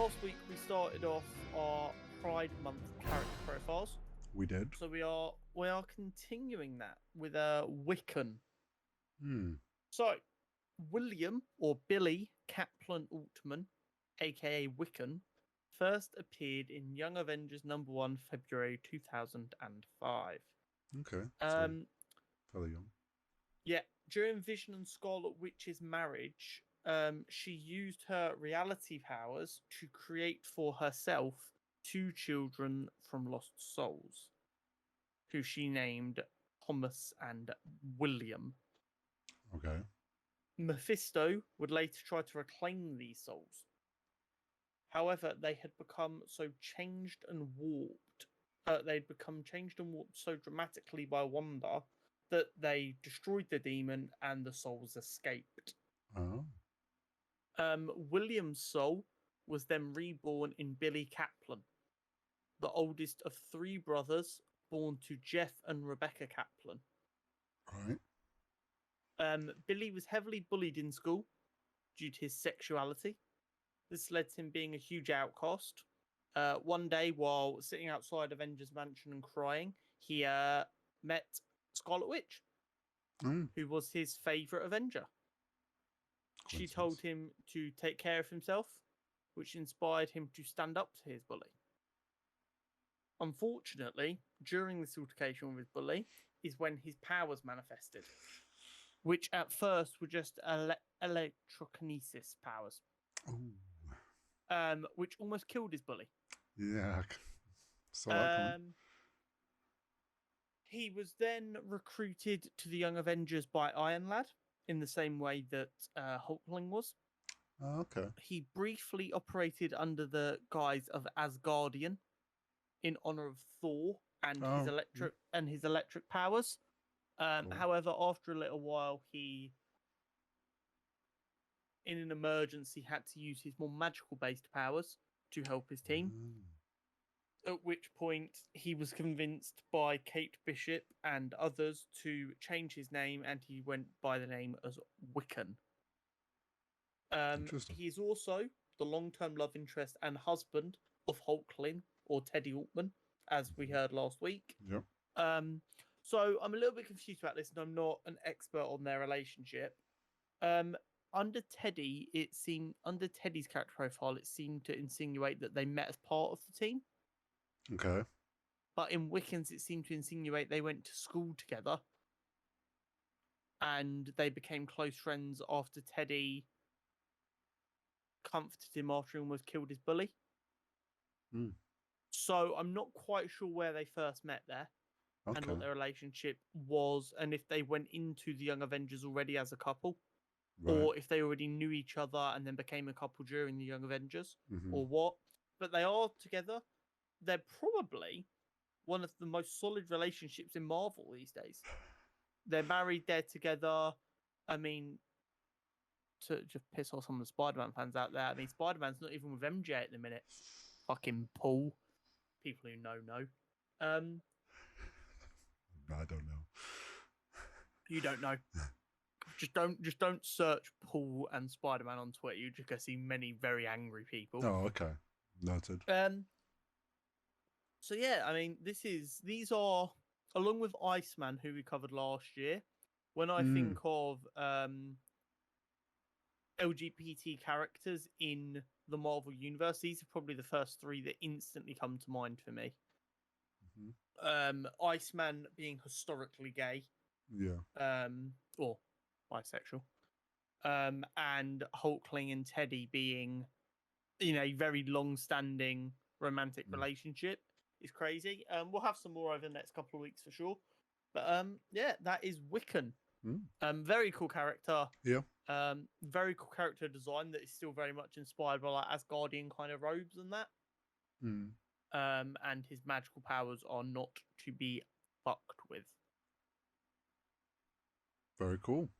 last week we started off our Pride Month character profiles. We did. So we are continuing that with a Wiccan. So William or Billy Kaplan Altman, aka Wiccan, first appeared in Young Avengers #1, February 2005. Okay. So fairly young. Yeah, during Vision and Scarlet Witch's marriage, she used her reality powers to create for herself 2 children from lost souls, who she named Thomas and William. Okay. Mephisto would later try to reclaim these souls. However, they had become so changed and warped. They'd become changed and warped so dramatically by Wanda that they destroyed the demon and the souls escaped. Oh. William's soul was then reborn in Billy Kaplan, the oldest of 3 brothers born to Jeff and Rebecca Kaplan. Right. Billy was heavily bullied in school due to his sexuality. This led to him being a huge outcast. One day, while sitting outside Avengers Mansion and crying, he met Scarlet Witch, who was his favourite Avenger. She told him to take care of himself, which inspired him to stand up to his bully. Unfortunately, during this altercation with his bully is when his powers manifested, which at first were just electrokinesis powers, which almost killed his bully. Yeah. So he was then recruited to the Young Avengers by Iron Lad, in the same way that Hulkling was. Okay. He briefly operated under the guise of Asgardian in honor of Thor and his electric powers. Cool. However, after a little while, he, in an emergency, had to use his more magical-based powers to help his team. At which point, he was convinced by Kate Bishop and others to change his name, and he went by the name as Wiccan. He is also the long-term love interest and husband of Hulkling, or Teddy Altman, as we heard last week. Yep. So I'm a little bit confused about this, and I'm not an expert on their relationship. Under Teddy's character profile, it seemed to insinuate that they met as part of the team. Okay. But in Wiccans, it seemed to insinuate they went to school together. And they became close friends after Teddy comforted him after he almost killed his bully. So I'm not quite sure where they first met there. Okay. And what their relationship was, and if they went into the Young Avengers already as a couple. Right. Or if they already knew each other and then became a couple during the Young Avengers, or what. But they are together. They're probably one of the most solid relationships in Marvel these days. They're married, they're together. I mean, to just piss off some of the Spider-Man fans out there, I mean, Spider-Man's not even with MJ at the minute. Fucking Paul. People who know. I don't know. You don't know. Just don't search Paul and Spider-Man on Twitter. You're just gonna see many very angry people. Oh, okay. Noted. So yeah, I mean, these are, along with Iceman, who we covered last year. When I think of LGBT characters in the Marvel universe, these are probably the first 3 that instantly come to mind for me. Iceman being historically gay. Yeah. Or bisexual. And Hulkling and Teddy being in a very long-standing romantic relationship is crazy. We'll have some more over the next couple of weeks for sure. But yeah, that is Wiccan. Very cool character. Yeah. Very cool character design that is still very much inspired by like Asgardian kind of robes and that. And his magical powers are not to be fucked with. Very cool.